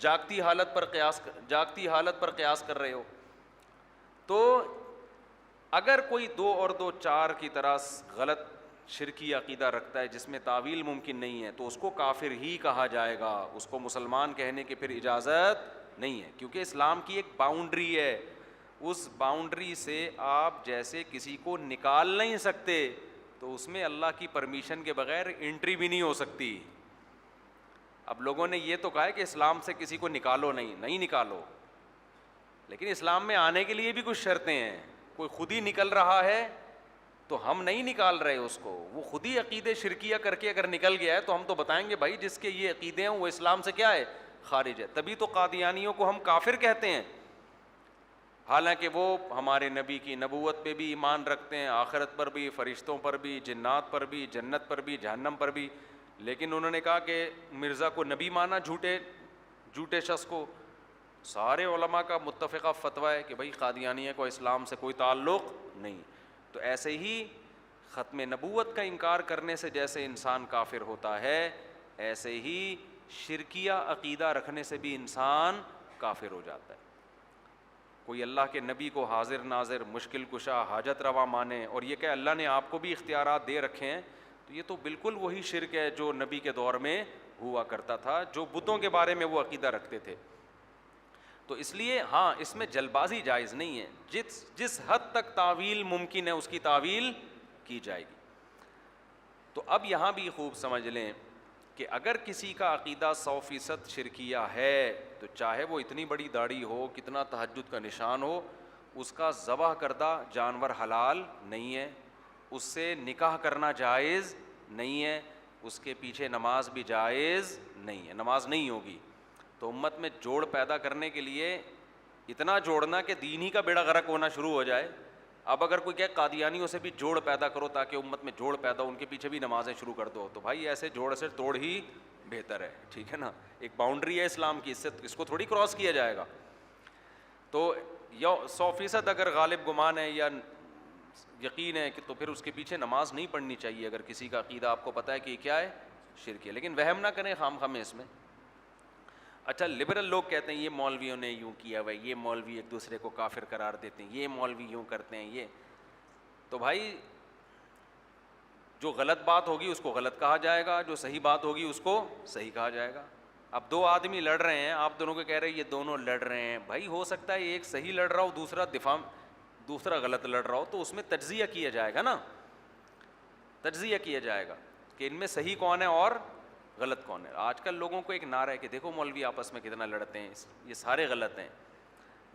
جاگتی حالت پر قیاس کر رہے ہو. تو اگر کوئی 2 اور 2 4 کی طرح غلط شرکی عقیدہ رکھتا ہے جس میں تعویل ممکن نہیں ہے تو اس کو کافر ہی کہا جائے گا, اس کو مسلمان کہنے کی پھر اجازت نہیں ہے, کیونکہ اسلام کی ایک باؤنڈری ہے, اس باؤنڈری سے آپ جیسے کسی کو نکال نہیں سکتے تو اس میں اللہ کی پرمیشن کے بغیر انٹری بھی نہیں ہو سکتی. اب لوگوں نے یہ تو کہا ہے کہ اسلام سے کسی کو نکالو نہیں نکالو, لیکن اسلام میں آنے کے لیے بھی کچھ شرطیں ہیں. کوئی خود ہی نکل رہا ہے تو ہم نہیں نکال رہے اس کو, وہ خود ہی عقیدے شرکیہ کر کے اگر نکل گیا ہے تو ہم تو بتائیں گے بھائی جس کے یہ عقیدے ہیں وہ اسلام سے کیا ہے, خارج ہے. تبھی تو قادیانیوں کو ہم کافر کہتے ہیں, حالانکہ وہ ہمارے نبی کی نبوت پہ بھی ایمان رکھتے ہیں, آخرت پر بھی, فرشتوں پر بھی, جنات پر بھی, جنت پر بھی, جہنم پر بھی, لیکن انہوں نے کہا کہ مرزا کو نبی مانا جھوٹے شخص کو. سارے علماء کا متفقہ فتویٰ ہے کہ بھائی قادیانیہ کو اسلام سے کوئی تعلق نہیں. تو ایسے ہی ختم نبوت کا انکار کرنے سے جیسے انسان کافر ہوتا ہے, ایسے ہی شرکیہ عقیدہ رکھنے سے بھی انسان کافر ہو جاتا ہے. کوئی اللہ کے نبی کو حاضر ناظر, مشکل کشا, حاجت روا مانے اور یہ کہ اللہ نے آپ کو بھی اختیارات دے رکھے ہیں, تو یہ تو بالکل وہی شرک ہے جو نبی کے دور میں ہوا کرتا تھا, جو بتوں کے بارے میں وہ عقیدہ رکھتے تھے. تو اس لیے ہاں اس میں جلد بازی جائز نہیں ہے, جس حد تک تعویل ممکن ہے اس کی تعویل کی جائے گی. تو اب یہاں بھی خوب سمجھ لیں کہ اگر کسی کا عقیدہ 100% شرکیہ ہے تو چاہے وہ اتنی بڑی داڑھی ہو, کتنا تہجد کا نشان ہو, اس کا ذبح کردہ جانور حلال نہیں ہے, اس سے نکاح کرنا جائز نہیں ہے, اس کے پیچھے نماز بھی جائز نہیں ہے, نماز نہیں ہوگی. تو امت میں جوڑ پیدا کرنے کے لیے اتنا جوڑنا کہ دین ہی کا بیڑا غرق ہونا شروع ہو جائے. اب اگر کوئی کہ قادیانیوں سے بھی جوڑ پیدا کرو تاکہ امت میں جوڑ پیدا ہو, ان کے پیچھے بھی نمازیں شروع کر دو, تو بھائی ایسے جوڑ سے توڑ ہی بہتر ہے, ٹھیک ہے نا. ایک باؤنڈری ہے اسلام کی, اس کو تھوڑی کراس کیا جائے گا. تو 100% اگر غالب گمان ہے یا یقین ہے کہ تو پھر اس کے پیچھے نماز نہیں پڑھنی چاہیے اگر کسی کا عقیدہ آپ کو پتہ ہے کہ کیا ہے, شرک ہے. لیکن وہم نہ کریں خام خواہ میں اس میں. اچھا, لبرل لوگ کہتے ہیں یہ مولویوں نے یوں کیا ہوا ہے, یہ مولوی ایک دوسرے کو کافر قرار دیتے ہیں, یہ مولوی یوں کرتے ہیں, یہ. تو بھائی جو غلط بات ہوگی اس کو غلط کہا جائے گا, جو صحیح بات ہوگی اس کو صحیح کہا جائے گا. اب 2 آدمی لڑ رہے ہیں, آپ دونوں کو کہہ رہے ہیں یہ دونوں لڑ رہے ہیں, بھائی ہو سکتا ہے ایک صحیح لڑ رہا ہو, دوسرا غلط لڑ رہا ہو, تو اس میں تجزیہ کیا جائے گا نا, تجزیہ کیا جائے گا کہ ان میں صحیح کون ہے اور غلط کون ہے. آج کل لوگوں کو ایک نعرہ ہے کہ دیکھو مولوی آپس میں کتنا لڑتے ہیں, یہ سارے غلط ہیں.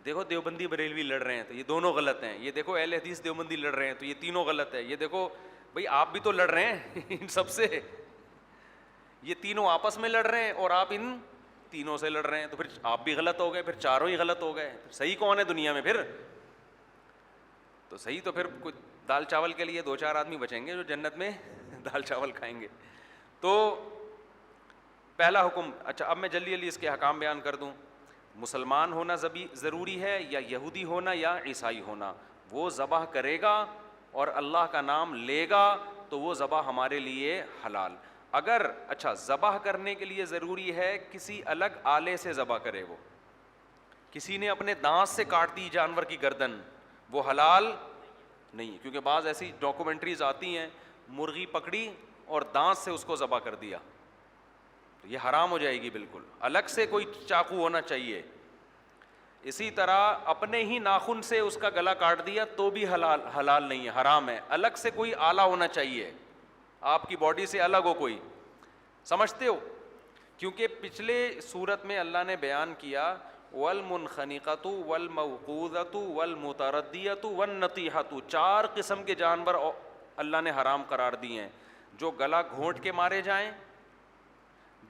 دیکھو دیوبندی بریلوی لڑ رہے ہیں تو یہ دونوں غلط ہیں. یہ دیکھو اہل حدیث دیوبندی لڑ رہے ہیں تو یہ تینوں غلط ہے. یہ دیکھو بھئی آپ بھی تو لڑ رہے ہیں ان سب سے, یہ تینوں آپس میں لڑ رہے ہیں اور آپ ان تینوں سے لڑ رہے ہیں, تو پھر آپ بھی غلط ہو گئے, پھر چاروں ہی غلط ہو گئے. صحیح کون ہے دنیا میں پھر؟ تو صحیح تو پھر کچھ دال چاول کے لیے 2-4 آدمی بچیں گے جو جنت میں دال چاول کھائیں گے. تو پہلا حکم, اچھا اب میں جلدی اس کے احکام بیان کر دوں. مسلمان ہونا ضروری ہے یا یہودی ہونا یا عیسائی ہونا؟ وہ ذبح کرے گا اور اللہ کا نام لے گا تو وہ ذبح ہمارے لیے حلال. اگر اچھا ذبح کرنے کے لیے ضروری ہے کسی الگ آلے سے ذبح کرے, وہ کسی نے اپنے دانت سے کاٹ دی جانور کی گردن, وہ حلال نہیں ہے. کیونکہ بعض ایسی ڈاکومنٹریز آتی ہیں مرغی پکڑی اور دانت سے اس کو ذبح کر دیا, تو یہ حرام ہو جائے گی بالکل. الگ سے کوئی چاقو ہونا چاہیے. اسی طرح اپنے ہی ناخن سے اس کا گلا کاٹ دیا تو بھی حلال نہیں ہے, حرام ہے. الگ سے کوئی آلہ ہونا چاہیے, آپ کی باڈی سے الگ ہو کوئی. سمجھتے ہو؟ کیونکہ پچھلے صورت میں اللہ نے بیان کیا والمنخنقۃ والموقوذۃ والمتردیۃ والنطیحۃ, 4 قسم کے جانور اللہ نے حرام قرار دیے ہیں. جو گلا گھونٹ کے مارے جائیں,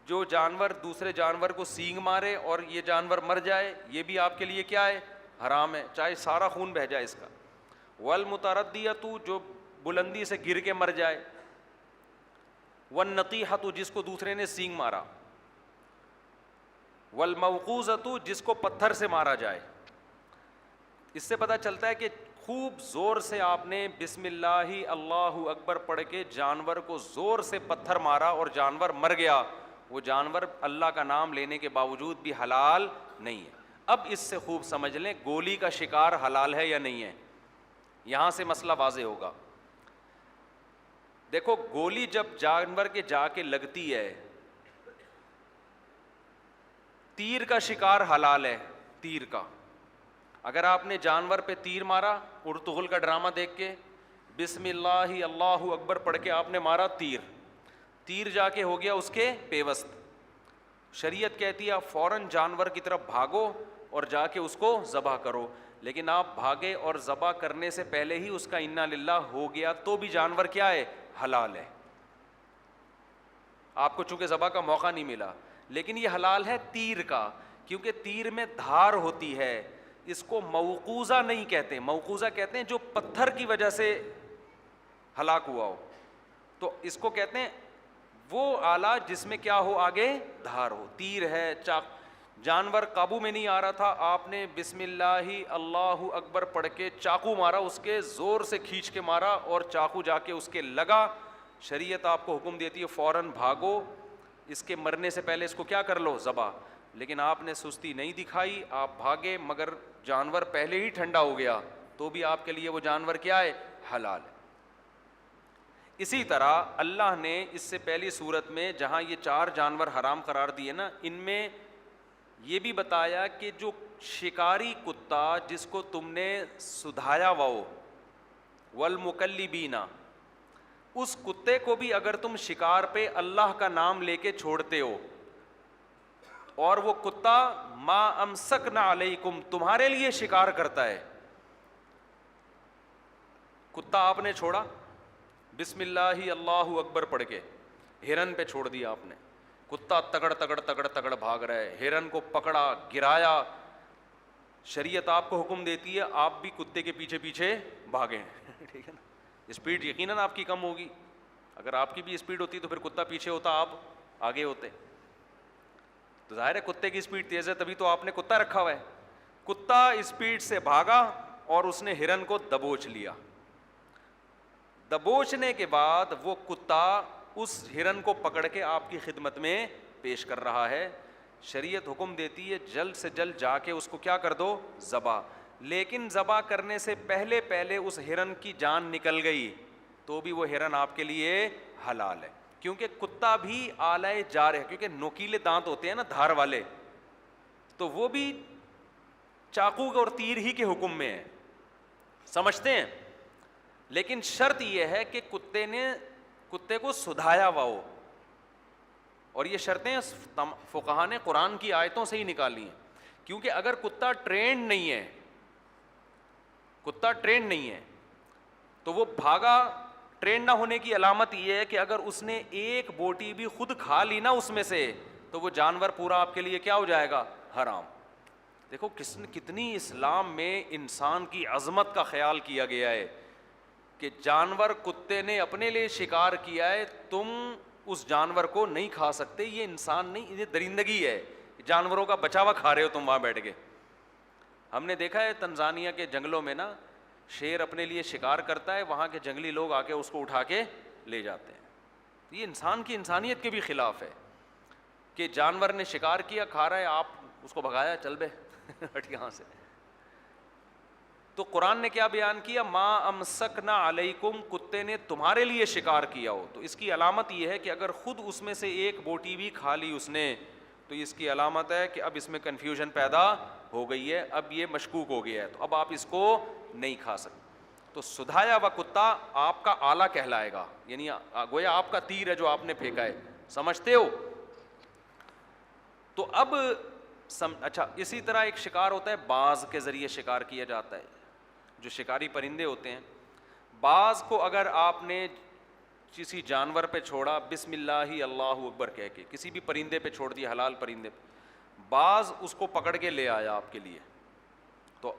جو جانور دوسرے جانور کو سینگ مارے اور یہ جانور مر جائے, یہ بھی آپ کے لیے کیا ہے؟ حرام ہے, چاہے سارا خون بہہ جائے اس کا. والمتردیۃ, جو بلندی سے گر کے مر جائے. والنطیحۃ, جس کو دوسرے نے سینگ مارا. والموقوذۃ, جس کو پتھر سے مارا جائے. اس سے پتہ چلتا ہے کہ خوب زور سے آپ نے بسم اللہ اللہ اکبر پڑھ کے جانور کو زور سے پتھر مارا اور جانور مر گیا, وہ جانور اللہ کا نام لینے کے باوجود بھی حلال نہیں ہے. اب اس سے خوب سمجھ لیں گولی کا شکار حلال ہے یا نہیں ہے, یہاں سے مسئلہ واضح ہوگا. دیکھو گولی جب جانور کے جا کے لگتی ہے, تیر کا شکار حلال ہے. تیر کا اگر آپ نے جانور پہ تیر مارا, ارطغرل کا ڈرامہ دیکھ کے بسم اللہ اللہ اکبر پڑھ کے آپ نے مارا تیر جا کے ہو گیا اس کے پیوست. شریعت کہتی ہے فوراً جانور کی طرف بھاگو اور جا کے اس کو ذبح کرو, لیکن آپ بھاگے اور ذبح کرنے سے پہلے ہی اس کا انا للہ ہو گیا تو بھی جانور کیا ہے, حلال ہے. آپ کو چونکہ ذبح کا موقع نہیں ملا, لیکن یہ حلال ہے تیر کا, کیونکہ تیر میں دھار ہوتی ہے. اس کو موقوذہ نہیں کہتے, موقوذہ کہتے ہیں جو پتھر کی وجہ سے ہلاک ہوا ہو, تو اس کو کہتے ہیں وہ آلہ جس میں کیا ہو, آگے دھار ہو. تیر ہے, جانور قابو میں نہیں آ رہا تھا, آپ نے بسم اللہ اللہ اکبر پڑھ کے چاقو مارا, اس کے زور سے کھینچ کے مارا اور چاقو جا کے اس کے لگا. شریعت آپ کو حکم دیتی ہے فوراً بھاگو, اس کے مرنے سے پہلے اس کو کیا کر لو, ذبح. لیکن آپ نے سستی نہیں دکھائی, آپ بھاگے مگر جانور پہلے ہی ٹھنڈا ہو گیا تو بھی آپ کے لیے وہ جانور کیا ہے, حلال ہے. اسی طرح اللہ نے اس سے پہلی صورت میں جہاں یہ 4 جانور حرام قرار دیے نا, ان میں یہ بھی بتایا کہ جو شکاری کتا جس کو تم نے سدھایا وہ والمکلبین, اس کتے کو بھی اگر تم شکار پہ اللہ کا نام لے کے چھوڑتے ہو اور وہ کتا ما امسکنا علیکم تمہارے لیے شکار کرتا ہے. کتا آپ نے چھوڑا بسم اللہ اللہ اکبر پڑھ کے, ہرن پہ چھوڑ دیا آپ نے, کتا تگڑ تگڑ تگڑ تگڑ بھاگ رہا ہے, ہرن کو پکڑا گرایا. شریعت آپ کو حکم دیتی ہے آپ بھی کتے کے پیچھے پیچھے بھاگیں. ٹھیک ہے نا, اسپیڈ یقیناً آپ کی کم ہوگی, اگر آپ کی بھی اسپیڈ ہوتی تو پھر کتا پیچھے ہوتا, آپ آگے ہوتے. تو ظاہر ہے کتے کی اسپیڈ تیز ہے تبھی تو آپ نے کتا رکھا ہوا ہے. کتا اسپیڈ سے بھاگا اور اس نے ہرن کو دبوچ لیا. دبوچنے کے بعد وہ کتا اس ہرن کو پکڑ کے آپ کی خدمت میں پیش کر رہا ہے. شریعت حکم دیتی ہے جلد سے جلد جا کے اس کو کیا کر دو, ذبح. لیکن ذبح کرنے سے پہلے اس ہرن کی جان نکل گئی تو بھی وہ ہرن آپ کے لیے حلال ہے, کیونکہ کتا بھی آلہ جار ہے, کیونکہ نوکیلے دانت ہوتے ہیں نا دھار والے, تو وہ بھی چاقو اور تیر ہی کے حکم میں ہے, سمجھتے ہیں. لیکن شرط یہ ہے کہ کتے کو سدھایا ہوا ہو, اور یہ شرطیں فقہاء نے قرآن کی آیتوں سے ہی نکالی ہیں. کیونکہ اگر کتا ٹرینڈ نہیں ہے تو وہ بھاگا. ٹرینڈ نہ ہونے کی علامت یہ ہے کہ اگر اس نے ایک بوٹی بھی خود کھا لی نا اس میں سے, تو وہ جانور پورا آپ کے لیے کیا ہو جائے گا, حرام. دیکھو کتنی اسلام میں انسان کی عظمت کا خیال کیا گیا ہے کہ جانور کتے نے اپنے لیے شکار کیا ہے, تم اس جانور کو نہیں کھا سکتے. یہ انسان نہیں, یہ درندگی ہے, جانوروں کا بچاوا کھا رہے ہو تم وہاں بیٹھ کے. ہم نے دیکھا ہے تنزانیہ کے جنگلوں میں نا, شیر اپنے لیے شکار کرتا ہے, وہاں کے جنگلی لوگ آ کے اس کو اٹھا کے لے جاتے ہیں. یہ انسان کی انسانیت کے بھی خلاف ہے کہ جانور نے شکار کیا, کھا رہا ہے, آپ اس کو بھگایا, چل بے ہٹ یہاں سے. تو قرآن نے کیا بیان کیا, ما امسکنا علیکم, کتے نے تمہارے لیے شکار کیا ہو. تو اس کی علامت یہ ہے کہ اگر خود اس میں سے ایک بوٹی بھی کھا لی اس نے, تو اس کی علامت ہے کہ اب اس میں کنفیوژن پیدا ہو گئی ہے, اب یہ مشکوک ہو گیا ہے, تو اب آپ اس کو نہیں کھا سکتے. تو سدھایا ہوا کتا آپ کا آلہ کہلائے گا, یعنی گویا آپ کا تیر ہے جو آپ نے پھینکا ہے, سمجھتے ہو. تو اب اچھا, اسی طرح ایک شکار ہوتا ہے, باز کے ذریعے شکار کیا جاتا ہے. جو شکاری پرندے ہوتے ہیں, باز کو اگر آپ نے کسی جانور پہ چھوڑا بسم اللہ اللہ اکبر کہہ کے, کسی بھی پرندے پہ چھوڑ دیا, حلال پرندے پہ, باز اس کو پکڑ کے لے آیا آپ کے لیے, تو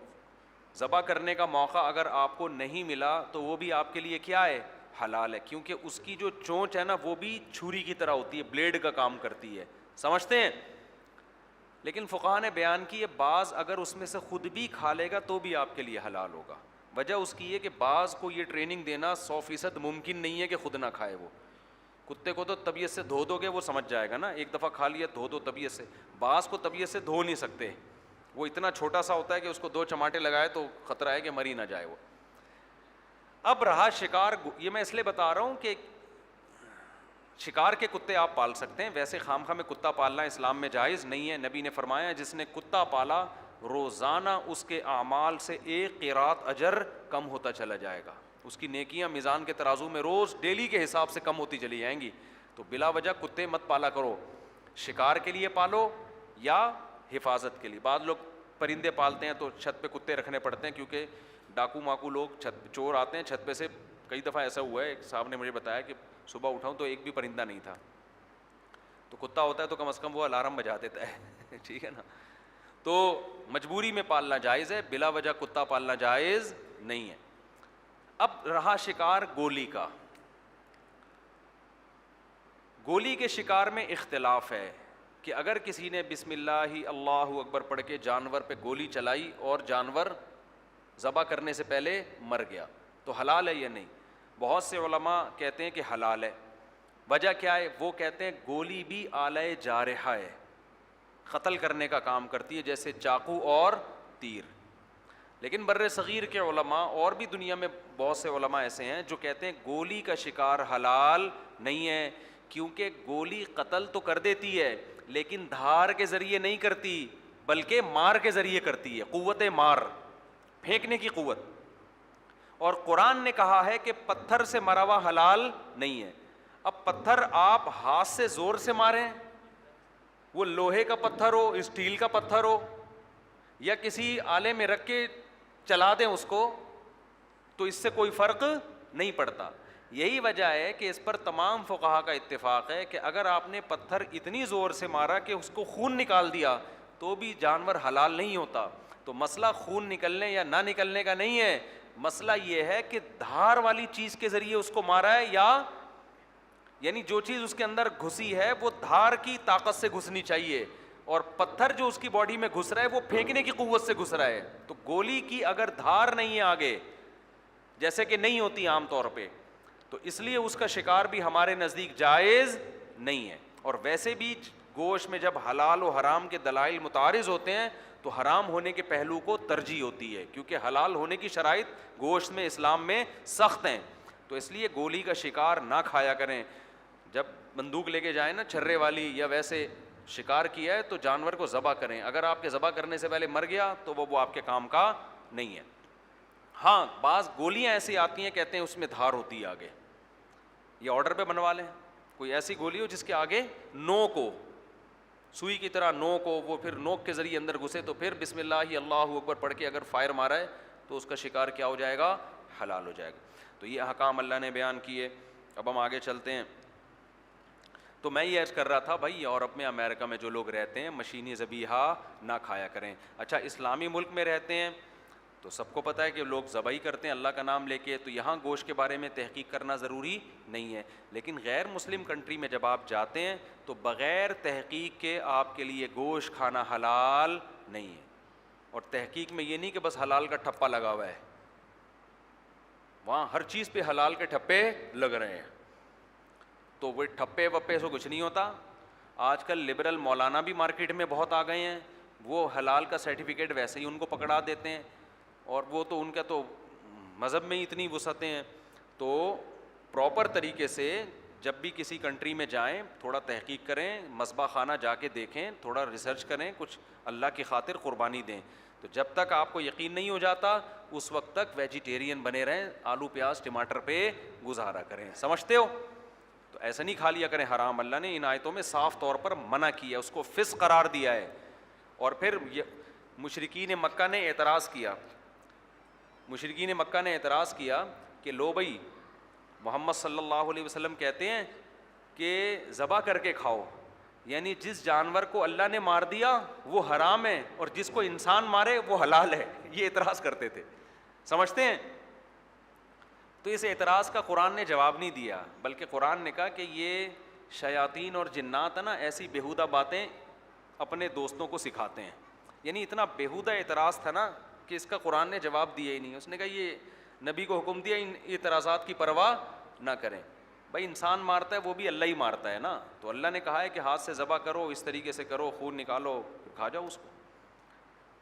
ذبح کرنے کا موقع اگر آپ کو نہیں ملا تو وہ بھی آپ کے لیے کیا ہے, حلال ہے. کیونکہ اس کی جو چونچ ہے نا وہ بھی چھری کی طرح ہوتی ہے, بلیڈ کا کام کرتی ہے, سمجھتے ہیں. لیکن فقہاء نے بیان کی ہے باز اگر اس میں سے خود بھی کھا لے گا تو بھی آپ کے لیے حلال ہوگا. وجہ اس کی ہے کہ باز کو یہ ٹریننگ دینا 100% ممکن نہیں ہے کہ خود نہ کھائے وہ, کتے کو تو طبیعت سے دھو دو گے وہ سمجھ جائے گا نا, ایک دفعہ کھا لیا دھو دو طبیعت سے. باز کو طبیعت سے دھو نہیں سکتے, وہ اتنا چھوٹا سا ہوتا ہے کہ اس کو 2 چماٹے لگائے تو خطرہ ہے کہ مر ہی نہ جائے وہ. اب رہا شکار, یہ میں اس لیے بتا رہا ہوں کہ شکار کے کتے آپ پال سکتے ہیں, ویسے خامخواہ میں کتا پالنا اسلام میں جائز نہیں ہے. نبی نے فرمایا جس نے کتا پالا روزانہ اس کے اعمال سے 1 قیراط اجر کم ہوتا چلا جائے گا, اس کی نیکیاں میزان کے ترازو میں روز ڈیلی کے حساب سے کم ہوتی چلی جائیں گی. تو بلا وجہ کتے مت پالا کرو, شکار کے لیے پالو یا حفاظت کے لیے. بعض لوگ پرندے پالتے ہیں تو چھت پہ کتے رکھنے پڑتے ہیں, کیونکہ ڈاکو ماکو لوگ چور آتے ہیں چھت پہ سے. کئی دفعہ ایسا ہوا ہے, ایک صاحب نے مجھے بتایا کہ صبح اٹھاؤں تو ایک بھی پرندہ نہیں تھا. تو کتا ہوتا ہے تو کم از کم وہ الارم بجا دیتا ہے ٹھیک ہے نا. تو مجبوری میں پالنا جائز ہے, بلا وجہ کتا پالنا جائز نہیں ہے. اب رہا شکار گولی کا. گولی کے شکار میں اختلاف ہے کہ اگر کسی نے بسم اللہ اللہ اکبر پڑھ کے جانور پہ گولی چلائی اور جانور ذبح کرنے سے پہلے مر گیا تو حلال ہے یا نہیں. بہت سے علماء کہتے ہیں کہ حلال ہے. وجہ کیا ہے؟ وہ کہتے ہیں گولی بھی آلہ جارحہ ہے, قتل کرنے کا کام کرتی ہے جیسے چاقو اور تیر. لیکن بر صغیر کے علماء اور بھی دنیا میں بہت سے علماء ایسے ہیں جو کہتے ہیں گولی کا شکار حلال نہیں ہے, کیونکہ گولی قتل تو کر دیتی ہے لیکن دھار کے ذریعے نہیں کرتی بلکہ مار کے ذریعے کرتی ہے, قوت مار, پھینکنے کی قوت. اور قرآن نے کہا ہے کہ پتھر سے مرا ہوا حلال نہیں ہے. اب پتھر آپ ہاتھ سے زور سے ماریں, وہ لوہے کا پتھر ہو, اسٹیل کا پتھر ہو, یا کسی آلے میں رکھ کے چلا دیں اس کو, تو اس سے کوئی فرق نہیں پڑتا. یہی وجہ ہے کہ اس پر تمام فقہا کا اتفاق ہے کہ اگر آپ نے پتھر اتنی زور سے مارا کہ اس کو خون نکال دیا تو بھی جانور حلال نہیں ہوتا. تو مسئلہ خون نکلنے یا نہ نکلنے کا نہیں ہے, مسئلہ یہ ہے کہ دھار والی چیز کے ذریعے اس کو مارا ہے, یا یعنی جو چیز اس کے اندر گھسی ہے وہ دھار کی طاقت سے گھسنی چاہیے, اور پتھر جو اس کی باڈی میں گھس رہا ہے وہ پھینکنے کی قوت سے گھس رہا ہے. تو گولی کی اگر دھار نہیں ہے آگے, جیسے کہ نہیں ہوتی عام طور پہ, تو اس لیے اس کا شکار بھی ہمارے نزدیک جائز نہیں ہے. اور ویسے بھی گوشت میں جب حلال و حرام کے دلائل متعارض ہوتے ہیں تو حرام ہونے کے پہلو کو ترجیح ہوتی ہے, کیونکہ حلال ہونے کی شرائط گوشت میں اسلام میں سخت ہیں. تو اس لیے گولی کا شکار نہ کھایا کریں. جب بندوق لے کے جائیں نا چھرے والی, یا ویسے شکار کیا ہے تو جانور کو ذبح کریں. اگر آپ کے ذبح کرنے سے پہلے مر گیا تو وہ آپ کے کام کا نہیں ہے. ہاں بعض گولیاں ایسی آتی ہیں کہتے ہیں اس میں دھار ہوتی ہے آگے, یہ آرڈر پہ بنوا لیں. کوئی ایسی گولی ہو جس کے آگے نوک ہو, سوئی کی طرح نوک ہو, وہ پھر نوک کے ذریعے اندر گھسے, تو پھر بسم اللہ اللہ اکبر پڑھ کے اگر فائر مارا ہے تو اس کا شکار کیا ہو جائے گا؟ حلال ہو جائے گا. تو یہ احکام اللہ نے بیان کیے. اب ہم آگے چلتے ہیں. تو میں یہ عرض کر رہا تھا بھائی یورپ میں امریکہ میں جو لوگ رہتے ہیں مشینی ذبیحہ نہ کھایا کریں. اچھا اسلامی ملک میں رہتے ہیں تو سب کو پتہ ہے کہ لوگ ذبح کرتے ہیں اللہ کا نام لے کے, تو یہاں گوشت کے بارے میں تحقیق کرنا ضروری نہیں ہے. لیکن غیر مسلم کنٹری میں جب آپ جاتے ہیں تو بغیر تحقیق کے آپ کے لیے گوشت کھانا حلال نہیں ہے. اور تحقیق میں یہ نہیں کہ بس حلال کا ٹھپا لگا ہوا ہے, وہاں ہر چیز پہ حلال کے ٹھپے لگ رہے ہیں. تو وہ ٹھپے وپے سے کچھ نہیں ہوتا. آج کل لبرل مولانا بھی مارکیٹ میں بہت آ گئے ہیں, وہ حلال کا سرٹیفکیٹ ویسے ہی ان کو پکڑا دیتے ہیں, اور وہ تو ان کا تو مذہب میں ہی اتنی وسعتیں ہیں. تو پراپر طریقے سے جب بھی کسی کنٹری میں جائیں تھوڑا تحقیق کریں, مذبح خانہ جا کے دیکھیں, تھوڑا ریسرچ کریں, کچھ اللہ کی خاطر قربانی دیں. تو جب تک آپ کو یقین نہیں ہو جاتا اس وقت تک ویجیٹیرین بنے رہیں, آلو پیاز ٹماٹر پہ گزارا کریں. سمجھتے ہو؟ تو ایسا نہیں کھا لیا کریں حرام. اللہ نے ان آیتوں میں صاف طور پر منع کیا, اس کو فسق قرار دیا ہے. اور پھر مشرکین مکہ نے اعتراض کیا, مشرکین مکہ نے اعتراض کیا کہ لو بھائی محمد صلی اللہ علیہ وسلم کہتے ہیں کہ ذبح کر کے کھاؤ, یعنی جس جانور کو اللہ نے مار دیا وہ حرام ہے اور جس کو انسان مارے وہ حلال ہے. یہ اعتراض کرتے تھے, سمجھتے ہیں؟ تو اس اعتراض کا قرآن نے جواب نہیں دیا, بلکہ قرآن نے کہا کہ یہ شیاطین اور جنات ہے نا, ایسی بیہودہ باتیں اپنے دوستوں کو سکھاتے ہیں. یعنی اتنا بیہودہ اعتراض تھا نا کہ اس کا قرآن نے جواب دیا ہی نہیں. اس نے کہا یہ نبی کو حکم دیا ان اعتراضات کی پرواہ نہ کریں. بھائی انسان مارتا ہے وہ بھی اللہ ہی مارتا ہے نا, تو اللہ نے کہا ہے کہ ہاتھ سے ذبح کرو, اس طریقے سے کرو, خون نکالو, کھا جاؤ اس کو,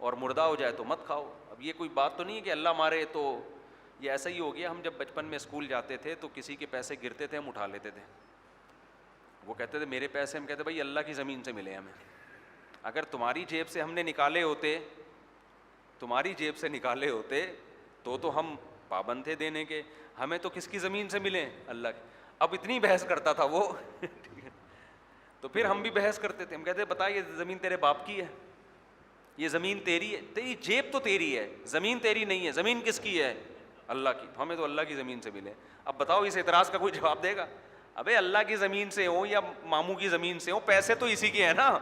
اور مردہ ہو جائے تو مت کھاؤ. اب یہ کوئی بات تو نہیں ہے کہ اللہ مارے, تو یہ ایسا ہی ہو گیا. ہم جب بچپن میں اسکول جاتے تھے تو کسی کے پیسے گرتے تھے, ہم اٹھا لیتے تھے. وہ کہتے تھے میرے پیسے, ہم کہتے بھائی اللہ کی زمین سے ملے ہمیں. اگر تمہاری جیب سے ہم نے نکالے ہوتے, تمہاری جیب سے نکالے ہوتے تو ہم پابند تھے دینے کے. ہمیں تو کس کی زمین سے ملے؟ اللہ کی. اب اتنی بحث کرتا تھا وہ تو پھر ہم بھی بحث کرتے تھے. ہم کہتے بتا یہ زمین تیرے باپ کی ہے, یہ زمین تیری ہے, تیری جیب تو تیری ہے, زمین تیری نہیں ہے. زمین کس کی ہے؟ اللہ کی. ہمیں تو اللہ کی زمین سے ملے. اب بتاؤ اس اعتراض کا کوئی جواب دے گا؟ ابے اللہ کی زمین سے ہو یا ماموں کی زمین سے ہو, پیسے تو اسی کے ہیں نا.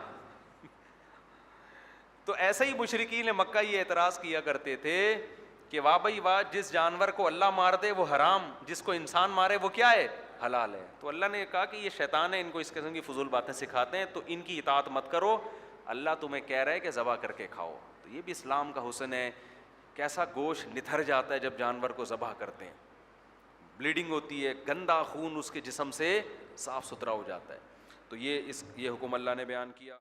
تو ایسے ہی مشرکین مکہ یہ اعتراض کیا کرتے تھے کہ واہ بھائی واہ, جس جانور کو اللہ مار دے وہ حرام, جس کو انسان مارے وہ کیا ہے؟ حلال ہے. تو اللہ نے کہا کہ یہ شیطان ہے, ان کو اس قسم کی فضول باتیں سکھاتے ہیں, تو ان کی اطاعت مت کرو. اللہ تمہیں کہہ رہا ہے کہ ذبح کر کے کھاؤ. تو یہ بھی اسلام کا حسن ہے. کیسا گوشت نتھر جاتا ہے جب جانور کو ذبح کرتے ہیں, بلیڈنگ ہوتی ہے, گندا خون اس کے جسم سے صاف ستھرا ہو جاتا ہے. تو یہ حکم اللہ نے بیان کیا.